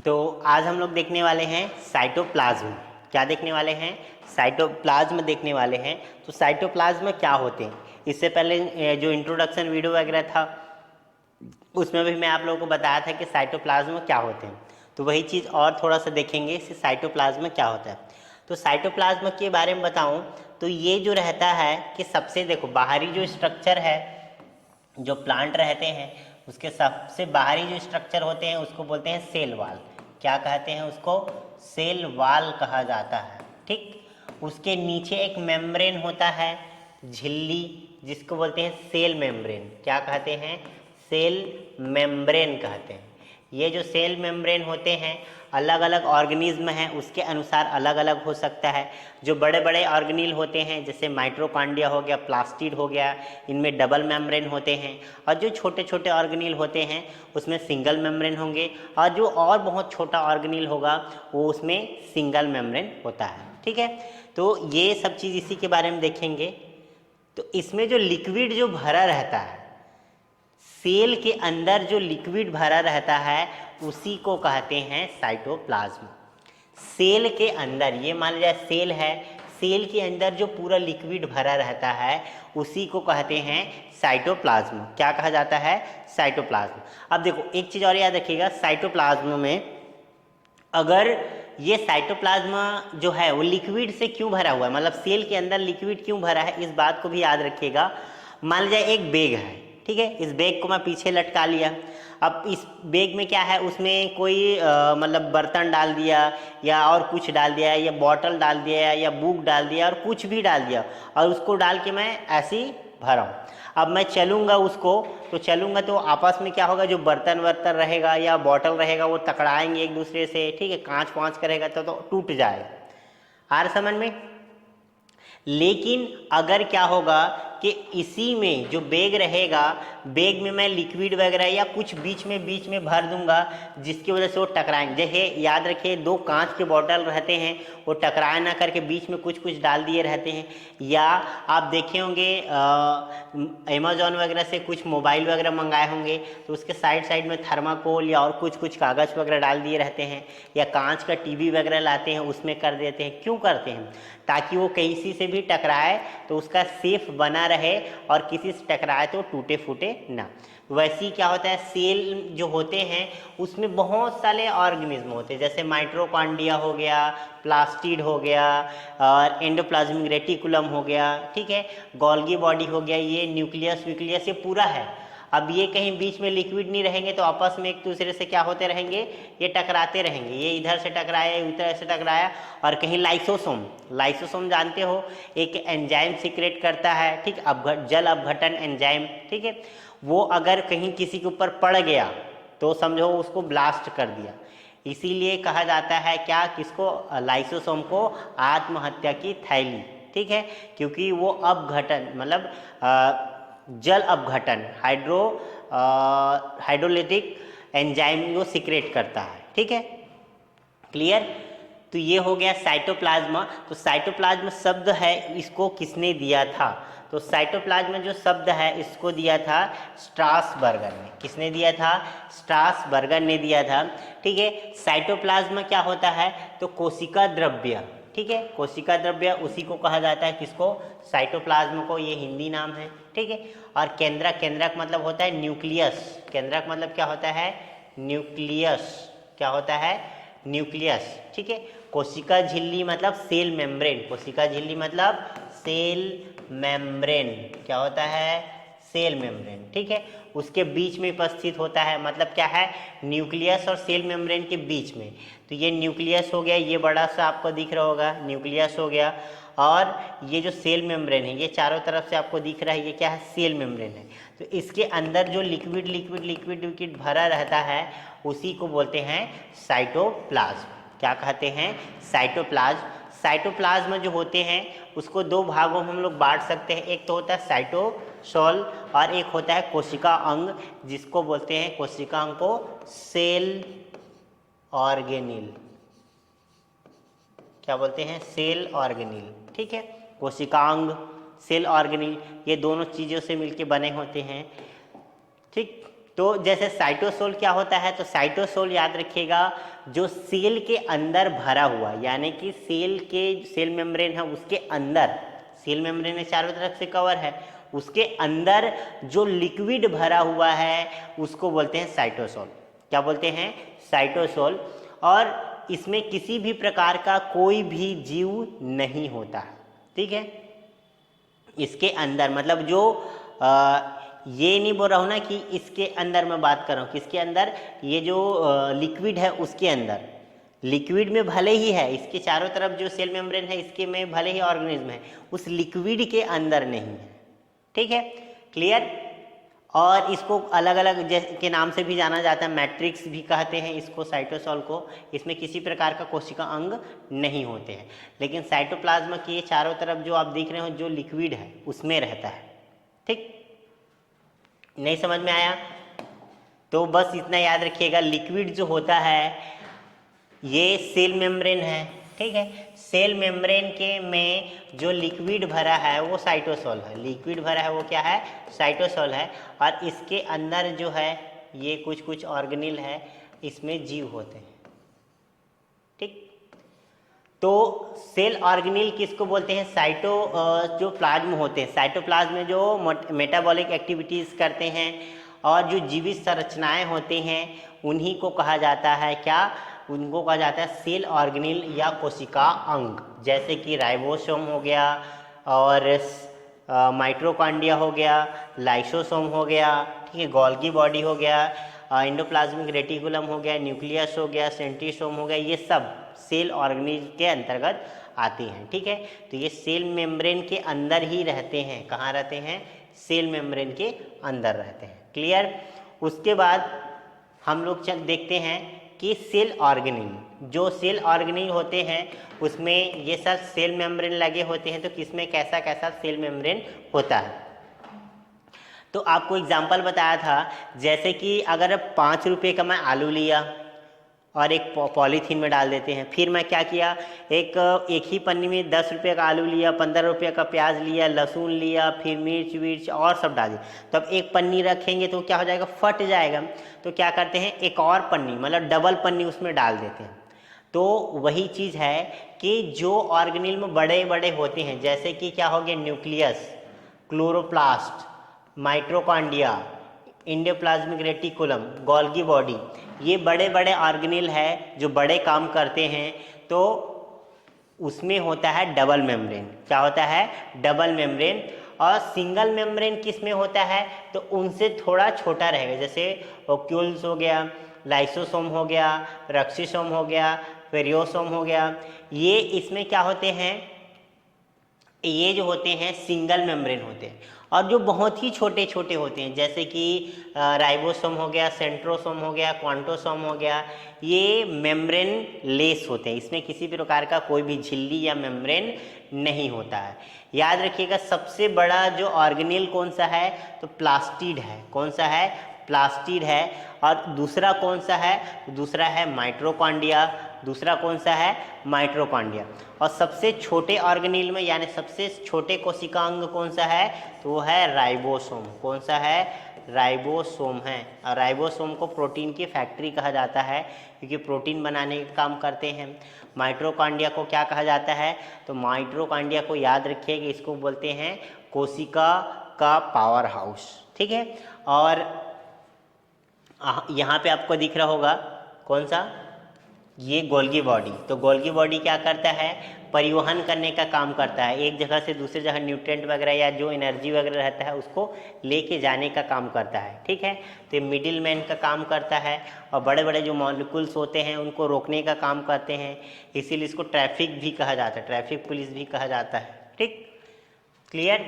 तो आज हम लोग देखने वाले हैं साइटोप्लाज्म। क्या देखने वाले हैं? साइटोप्लाज्म देखने वाले हैं। तो साइटोप्लाज्म क्या होते हैं? इससे पहले जो इंट्रोडक्शन वीडियो वगैरह था उसमें भी मैं आप लोगों को बताया था कि साइटोप्लाज्म क्या होते हैं। तो वही चीज़ और थोड़ा सा देखेंगे कि साइटोप्लाज्म क्या होता है। तो साइटोप्लाज्म के बारे में बताऊं तो ये जो रहता है कि सबसे देखो बाहरी जो स्ट्रक्चर है, जो प्लांट रहते हैं उसके सबसे बाहरी जो स्ट्रक्चर होते हैं उसको बोलते हैं सेल वाल। क्या कहते हैं उसको? सेल वाल कहा जाता है। ठीक, उसके नीचे एक मेम्ब्रेन होता है, झिल्ली, जिसको बोलते हैं सेल मेम्ब्रेन। क्या कहते हैं? सेल मेम्ब्रेन कहते हैं। ये जो सेल मेम्ब्रेन होते हैं अलग अलग ऑर्गेनिज्म हैं उसके अनुसार अलग अलग हो सकता है। जो बड़े बड़े ऑर्गेनील होते हैं जैसे माइटोकॉन्ड्रिया हो गया, प्लास्टिड हो गया, इनमें डबल मेम्ब्रेन होते हैं। और जो छोटे छोटे ऑर्गेनील होते हैं उसमें सिंगल मेम्ब्रेन होंगे, और जो और बहुत छोटा ऑर्गेनील होगा वो उसमें सिंगल मेम्ब्रेन होता है। ठीक है, तो ये सब चीज़ इसी के बारे में देखेंगे। तो इसमें जो लिक्विड जो भरा रहता है, सेल के अंदर जो लिक्विड भरा रहता है उसी को कहते हैं साइटोप्लाज्म। सेल के अंदर, ये मान लिया सेल है, सेल के अंदर जो पूरा लिक्विड भरा रहता है उसी को कहते हैं साइटोप्लाज्म। क्या कहा जाता है? साइटोप्लाज्म। अब देखो एक चीज़ और याद रखिएगा, साइटोप्लाज्म में अगर ये साइटोप्लाज्म जो है वो लिक्विड से क्यों भरा हुआ है, मतलब सेल के अंदर लिक्विड क्यों भरा है, इस बात को भी याद रखिएगा। मान लीजिए एक बैग है, ठीक है, इस बैग को मैं पीछे लटका लिया। अब इस बैग में क्या है, उसमें कोई मतलब बर्तन डाल दिया या और कुछ डाल दिया या बॉटल डाल दिया या बुक डाल दिया और कुछ भी डाल दिया और उसको डाल के मैं ऐसे ही भरा हूँ। अब मैं चलूँगा उसको, तो चलूँगा तो आपस में क्या होगा, जो बर्तन वर्तन रहेगा या बॉटल रहेगा वो टकराएंगे एक दूसरे से। ठीक है, कांच वाँच करेगा तो टूट जाएगा। आ रहा समझ में? लेकिन अगर क्या होगा कि इसी में जो बैग रहेगा, बैग में मैं लिक्विड वगैरह या कुछ बीच में भर दूंगा जिसकी वजह से वो टकराएंगे। जैसे याद रखिए दो कांच के बॉटल रहते हैं, वो टकराए ना करके बीच में कुछ कुछ डाल दिए रहते हैं। या आप देखे होंगे अमेज़ॉन वगैरह से कुछ मोबाइल वगैरह मंगाए होंगे तो उसके साइड साइड में थर्माकोल या और कुछ कुछ कागज़ वगैरह डाल दिए रहते हैं। या कांच का टीवी वगैरह लाते हैं उसमें कर देते हैं। क्यों करते हैं? ताकि वो किसी से भी टकराए तो उसका सेफ बना रहे और किसी से टकराए तो टूटे फूटे ना। वैसे ही क्या होता है, सेल जो होते हैं उसमें बहुत सारे ऑर्गेनिज्म होते हैं, जैसे माइटोकॉन्ड्रिया हो गया, प्लास्टिड हो गया और एंडोप्लाज्मिक रेटिकुलम हो गया। ठीक है, गोल्गी बॉडी हो गया, ये न्यूक्लियस व्यूक्लियस ये पूरा है। अब ये कहीं बीच में लिक्विड नहीं रहेंगे तो आपस में एक दूसरे से क्या होते रहेंगे, ये टकराते रहेंगे। ये इधर से टकराया, उधर से टकराया। और कहीं लाइसोसोम, लाइसोसोम जानते हो, एक एंजाइम सीक्रेट करता है, ठीक, जल अपघटन एंजाइम। ठीक है, वो अगर कहीं किसी के ऊपर पड़ गया तो समझो उसको ब्लास्ट कर दिया। इसीलिए कहा जाता है क्या, किसको? लाइसोसोम को आत्महत्या की थैली। ठीक है, क्योंकि वो अपघटन मतलब जल अपघटन हाइड्रोलिटिक एंजाइम को सीक्रेट करता है। ठीक है, क्लियर? तो ये हो गया साइटोप्लाज्म। तो साइटोप्लाज्म शब्द है इसको किसने दिया था? तो साइटोप्लाज्म जो शब्द है इसको दिया था स्ट्रासबर्गर ने। किसने दिया था? स्ट्रासबर्गर ने दिया था। ठीक है, साइटोप्लाज्म क्या होता है? तो कोशिका द्रव्य। ठीक है, कोशिका द्रव्य उसी को कहा जाता है, किसको? साइटोप्लाज्म को। ये हिंदी नाम है। ठीक है, और केंद्रक, केंद्रक मतलब होता है न्यूक्लियस। केंद्रक मतलब क्या होता है? न्यूक्लियस। क्या होता है? न्यूक्लियस। ठीक है, कोशिका झिल्ली मतलब सेल मेम्ब्रेन। कोशिका झिल्ली मतलब सेल मेम्ब्रेन। क्या होता है? Cell membrane. ठीक है, उसके बीच में उपस्थित होता है, मतलब क्या है, न्यूक्लियस और सेल मेम्ब्रेन के बीच में। तो ये न्यूक्लियस हो गया, ये बड़ा सा आपको दिख रहा होगा, न्यूक्लियस हो गया। और ये जो सेल मेम्ब्रेन है ये चारों तरफ से आपको दिख रहा है, ये क्या है? सेल मेम्ब्रेन है। तो इसके अंदर जो लिक्विड लिक्विड लिक्विड लिक्विड भरा रहता है उसी को बोलते हैं साइटोप्लाज्म। क्या कहते हैं? साइटोप्लाज्म। साइटोप्लाज्म जो होते हैं उसको दो भागों में हम लोग बांट सकते हैं। एक तो होता है साइटोसोल और एक होता है कोशिका अंग, जिसको बोलते हैं कोशिका अंग को सेल ऑर्गेनील। क्या बोलते हैं? सेल ऑर्गेनील। ठीक है, कोशिकांग, सेल ऑर्गेनील, ये दोनों चीज़ों से मिलके बने होते हैं। ठीक, तो जैसे साइटोसोल क्या होता है, तो साइटोसोल याद रखिएगा जो सेल के अंदर भरा हुआ, यानी कि सेल मेम्ब्रेन है उसके अंदर, सेल मेम्ब्रेन में चारों तरफ से कवर है, उसके अंदर जो लिक्विड भरा हुआ है उसको बोलते हैं साइटोसोल। क्या बोलते हैं? साइटोसोल। और इसमें किसी भी प्रकार का कोई भी जीव नहीं होता है, ठीक है। इसके अंदर मतलब जो ये नहीं बोल रहा हूँ ना कि इसके अंदर मैं बात कर रहा हूँ, किसके अंदर? ये जो लिक्विड है उसके अंदर, लिक्विड में भले ही है, इसके चारों तरफ जो सेल मेम्ब्रेन है इसके में भले ही ऑर्गेनिज्म है, उस लिक्विड के अंदर नहीं है, ठीक है, क्लियर। और इसको अलग अलग के नाम से भी जाना जाता है, मैट्रिक्स भी कहते हैं इसको, साइटोसोल को। इसमें किसी प्रकार का कोशिका अंग नहीं होते हैं, लेकिन साइटोप्लाज्म के चारों तरफ जो आप देख रहे हो जो लिक्विड है उसमें रहता है, ठीक। नहीं समझ में आया? तो बस इतना याद रखिएगा, लिक्विड जो होता है ये सेल मेम्ब्रेन है, ठीक है। सेल मेम्ब्रेन के में जो लिक्विड भरा है वो साइटोसोल है, लिक्विड भरा है वो क्या है? साइटोसोल है। और इसके अंदर जो है ये कुछ कुछ ऑर्गेनिल है, इसमें जीव होते हैं, ठीक। तो सेल ऑर्गेनिल किसको बोलते हैं? जो प्लाज्म होते हैं, साइटोप्लाज्म में जो मेटाबॉलिक एक्टिविटीज़ करते हैं और जो जीवित संरचनाएं होते हैं उन्हीं को कहा जाता है क्या? उनको कहा जाता है सेल ऑर्गेनिल या कोशिका अंग। जैसे कि राइबोसोम हो गया और माइटोकॉन्ड्रिया हो गया, लाइसोसोम हो गया, ठीक है, गोल्गी बॉडी हो गया, एंडोप्लाज्मिक रेटिकुलम हो गया, न्यूक्लियस हो गया, सेंट्रीसोम हो गया, ये सब सेल ऑर्गेनिल के अंतर्गत आती हैं, ठीक है। तो ये सेल मेम्ब्रेन के अंदर ही रहते हैं। कहाँ रहते हैं? सेल मेम्ब्रेन के अंदर रहते हैं, क्लियर। उसके बाद हम लोग देखते हैं कि सेल ऑर्गेनिल, जो सेल ऑर्गेनिल होते हैं उसमें ये सब सेल मेम्ब्रेन लगे होते हैं। तो किसमें कैसा कैसा सेल मेम्ब्रेन होता है? तो आपको एग्जांपल बताया था, जैसे कि अगर 5 रुपये का मैं आलू लिया और एक पॉलीथीन में डाल देते हैं, फिर मैं क्या किया, एक ही पन्नी में 10 रुपये का आलू लिया, 15 रुपये का प्याज लिया, लहसुन लिया, फिर मिर्च विर्च और सब डाल दिया। तो अब एक पन्नी रखेंगे तो क्या हो जाएगा? फट जाएगा। तो क्या करते हैं, एक और पन्नी मतलब डबल पन्नी उसमें डाल देते हैं। तो वही चीज़ है कि जो ऑर्गेनिल में बड़े बड़े होते हैं, जैसे कि क्या हो गया, nucleus, chloroplast, mitochondria, endoplasmic reticulum, Golgi body, ये बड़े बड़े ऑर्गेनिल है जो बड़े काम करते हैं। तो उसमें होता है डबल मेम्ब्रेन। क्या होता है? Double membrane. और सिंगल मेम्ब्रेन किस में होता है? तो उनसे थोड़ा छोटा रहेगा, जैसे ओक्यूल्स हो गया, लाइसोसोम हो गया, रक्सीसोम हो गया, पेरियोसोम हो गया। ये इसमें क्या होते हैं, ये जो होते हैं सिंगल मेम्ब्रेन होते हैं। और जो बहुत ही छोटे छोटे होते हैं, जैसे कि राइबोसोम हो गया, सेंट्रोसोम हो गया, क्वांटोसोम हो गया, ये मेम्ब्रेन लेस होते हैं। इसमें किसी भी प्रकार का कोई भी झिल्ली या मेम्ब्रेन नहीं होता है। याद रखिएगा, सबसे बड़ा जो ऑर्गेनिल कौन सा है? तो प्लास्टिड है। कौन सा है? प्लास्टिड है। और दूसरा कौन सा है? दूसरा है माइटोकॉन्ड्रिया। दूसरा कौन सा है? माइटोकॉन्ड्रिया। और सबसे छोटे ऑर्गेनिल में यानी सबसे छोटे कोशिका अंग कौन सा है? तो वो है राइबोसोम। कौन सा है? राइबोसोम है। और राइबोसोम को प्रोटीन की फैक्ट्री कहा जाता है, क्योंकि प्रोटीन बनाने का काम करते हैं। माइटोकॉन्ड्रिया को क्या कहा जाता है? तो माइटोकॉन्ड्रिया को याद रखिए कि इसको बोलते हैं कोशिका का पावर हाउस, ठीक है। और यहाँ पे आपको दिख रहा होगा कौन सा? ये गोल्गी बॉडी। तो गोल्गी बॉडी क्या करता है? परिवहन करने का काम करता है, एक जगह से दूसरी जगह न्यूट्रिएंट वगैरह या जो एनर्जी वगैरह रहता है उसको लेके जाने का काम करता है, ठीक है। तो ये मिडिल मैन का काम करता है। और बड़े बड़े जो मॉलिक्यूल्स होते हैं उनको रोकने का काम करते हैं, इसीलिए इसको ट्रैफिक भी कहा जाता है, ट्रैफिक पुलिस भी कहा जाता है, ठीक, क्लियर।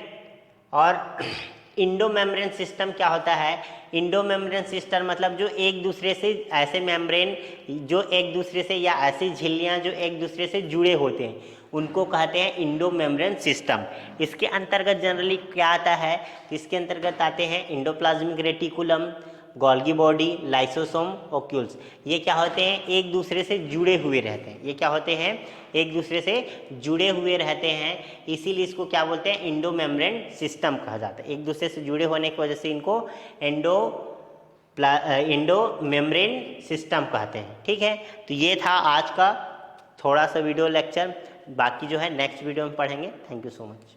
और इंडो मेम्ब्रेन सिस्टम क्या होता है? इंडो मेम्ब्रेन सिस्टम मतलब जो एक दूसरे से ऐसे मेम्ब्रेन जो एक दूसरे से या ऐसी झिल्लियाँ जो एक दूसरे से जुड़े होते हैं उनको कहते हैं इंडो मेम्ब्रेन सिस्टम। इसके अंतर्गत जनरली क्या आता है? इसके अंतर्गत आते हैं endoplasmic reticulum, Golgi body, lysosome, ओक्यूल्स। ये क्या होते हैं? एक दूसरे से जुड़े हुए रहते हैं। ये क्या होते हैं? एक दूसरे से जुड़े हुए रहते हैं, इसीलिए इसको क्या बोलते हैं? इंडो मेम्ब्रेन सिस्टम कहा जाता है। एक दूसरे से जुड़े होने की वजह से इनको इंडो मेम्ब्रेन सिस्टम कहते हैं। ठीक है, तो ये था आज का थोड़ा सा वीडियो लेक्चर, बाकी जो है नेक्स्ट वीडियो में पढ़ेंगे। Thank you so much.